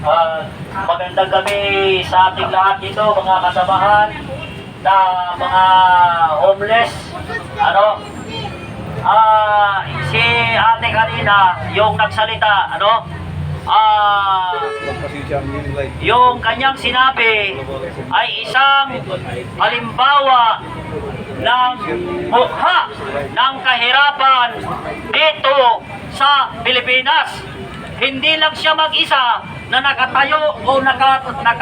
Magandang gabi sa ating lahat dito, mga kasamahan na mga homeless. Si ate kanina, yung nagsalita, yung kanyang sinabi ay isang halimbawa ng mukha ng kahirapan dito sa Pilipinas. Hindi lang siya mag-isa na nakatayo o nakatira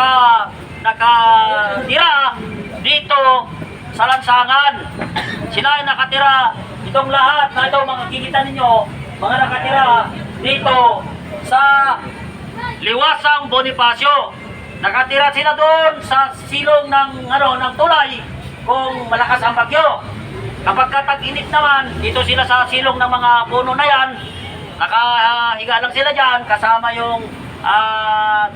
dito sa lansangan. Sila ay nakatira, itong lahat na ito, makikita ninyo, mga nakatira dito sa Liwasang Bonifacio. Nakatira sila doon sa silong ng tulay kung malakas ang bagyo. Kapag tag-init naman, dito sila sa silong ng mga puno na yan. Nakahiga lang sila dyan kasama yung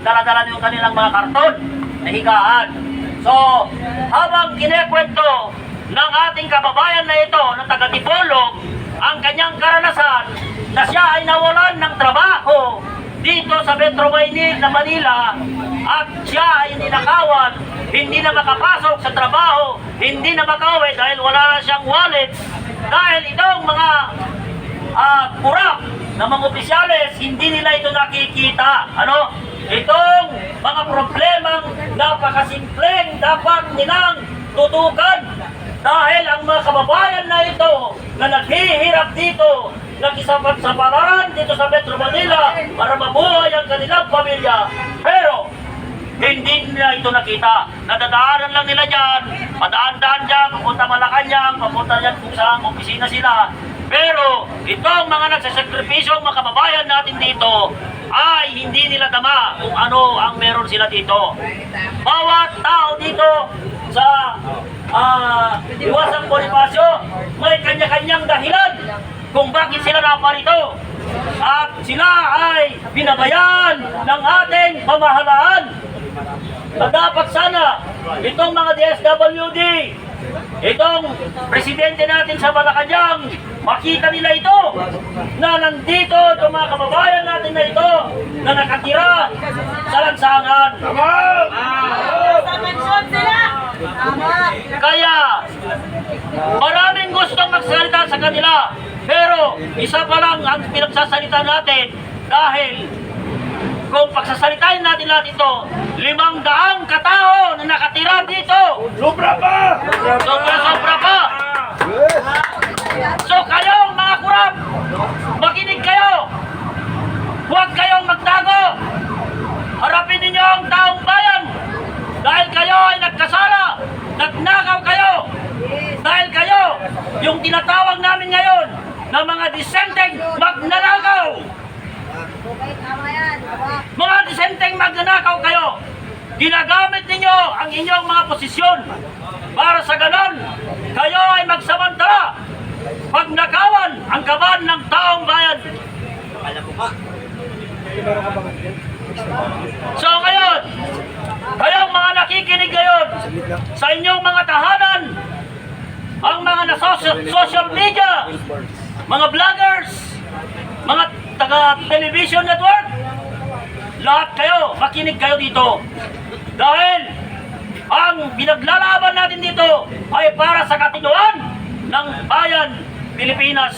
dala-dala yung kanilang mga karton na higaan. So, habang kinekwento ng ating kababayan na ito na taga-Tipolog ang kanyang karanasan na siya ay nawalan ng trabaho dito sa Metro Manila at siya ay ninakawan, hindi na makapasok sa trabaho, hindi na makauwi dahil wala na siyang wallet, dahil itong mga kurap na mga opisyales, hindi nila ito nakikita. Itong mga problemang napakasimpleng dapat nilang tutukan dahil ang mga kababayan na ito na naghihirap dito, nakisapat-saparan dito sa Metro Manila para mabuhay ang kanilang pamilya, pero hindi nila ito nakita. Nadadaanan lang nila dyan, padaan-daan dyan, papunta Malacanang, papunta dyan kung saan opisina sila. Pero itong mga nagsasakripisyo, mga kababayan natin dito, ay hindi nila dama kung ano ang meron sila dito. Bawat tao dito sa Liwasang Bonifacio, may kanya-kanyang dahilan kung bakit sila naparito. At sila ay binabayan ng ating pamahalaan. Na dapat sana itong mga DSWD, itong presidente natin sa Malacanang, makita nila ito na nandito itong mga kababayan natin na ito na nakatira sa lansangan. Kaya maraming gustong magsalita sa kanila, pero isa pa lang ang pinagsasalita natin dahil kung pagsasalitain natin lahat ito, 500 katao na nakatira dito. Sobra pa! Sobra pa! So kayong mga kurap, makinig kayo. Huwag kayong magtago. Harapin ninyo ang taong bayan. Dahil kayo ay nagkasala, nagnakaw kayo. Dahil kayo, yung tinatawag namin ngayon na mga disenteng magnanakaw. Mga disenteng magnanakaw kayo. Ginagamit ninyo ang inyong mga posisyon para sa ganon kayo ay magsamantala pagnakawan ang kaban ng taong bayan. So ngayon, kayong mga nakikinig ngayon sa inyong mga tahanan, ang mga social media, mga vloggers, mga taga-television network, lahat kayo, makinig kayo dito. Dahil ang pinaglalaban natin dito ay para sa katiguan ng bayan Pilipinas.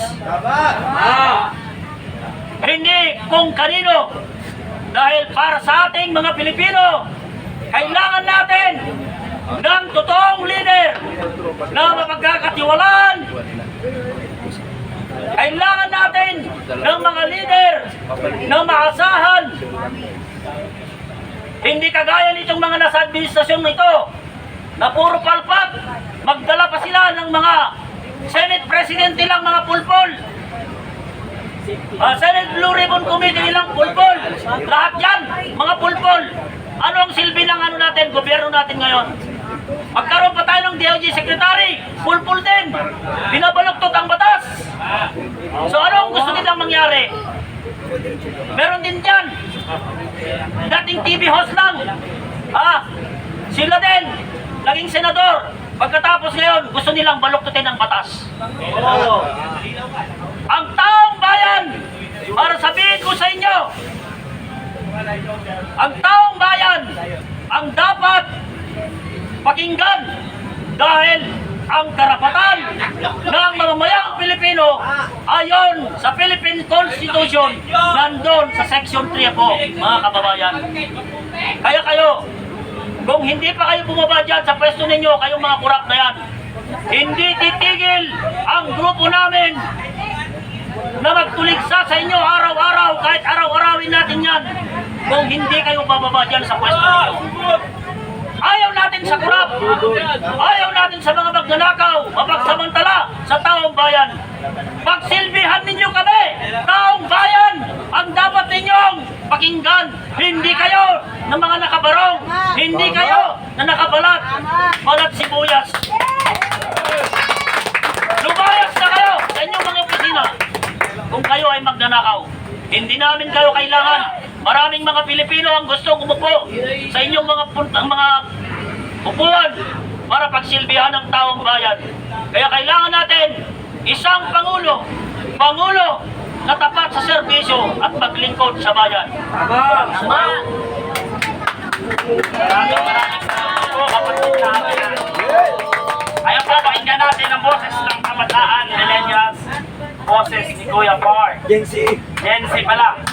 Hindi kung kanino. Dahil para sa ating mga Pilipino, kailangan natin ng totoong leader na mapagkakatiwalaan. Kailangan natin ng mga leader na maasahan. Hindi kagaya nitong mga nasa administrasyon nito na puro palpak, magdala pa sila ng mga Senate President nilang mga pulpol. Senate Blue Ribbon Committee nilang pulpol. Lahat yan, mga pulpol. Ano ang silbi ng natin, gobyerno natin ngayon? Magkaroon pa tayo ng DOJ Secretary, pulpul din. Binabaluktot ang batas. So ano ang gusto nilang mangyari? Meron din dyan. Dating TV host lang. Sila din, naging senador. Pagkatapos ngayon, gusto nilang baluktutin ang batas. Ang taong bayan, para sabihin ko sa inyo, Ang taong bayan ang dapat pakinggan dahil ang karapatan ng mamamayang Pilipino ayon sa Philippine Constitution nandun sa Section 3 po, mga kababayan. Kaya kayo, kung hindi pa kayo bumaba dyan sa pwesto ninyo, kayong mga kurap na yan, hindi titigil ang grupo namin na magtuligsa sa inyo araw-araw, kahit araw-arawin natin yan, kung hindi kayo bababa dyan sa pwesto ninyo. Ayaw natin sa kurap, ayaw natin sa mga magnanakaw, mapagsamantala sa taong bayan. Pagsilbihan ninyo kami, taong bayan, ang dapat ninyong pakinggan. Hindi kayo na mga nakabarong, hindi kayo na nakabalat, balat sibuyas. Lumayas na kayo sa inyong mga opisina kung kayo ay magnanakaw. Hindi namin kayo kailangan. Maraming mga Pilipino ang gustong umupo sa inyong mga upuan para pagsilbihan ng taong bayan. Kaya kailangan natin isang Pangulo na tapat sa serbisyo at maglingkod sa bayan. Maraming salamat po, kapatid namin. Ayaw po, pakinggan natin ang boses ng kabataan, millennials, boses ni Kuya Bar. Gen Z pala.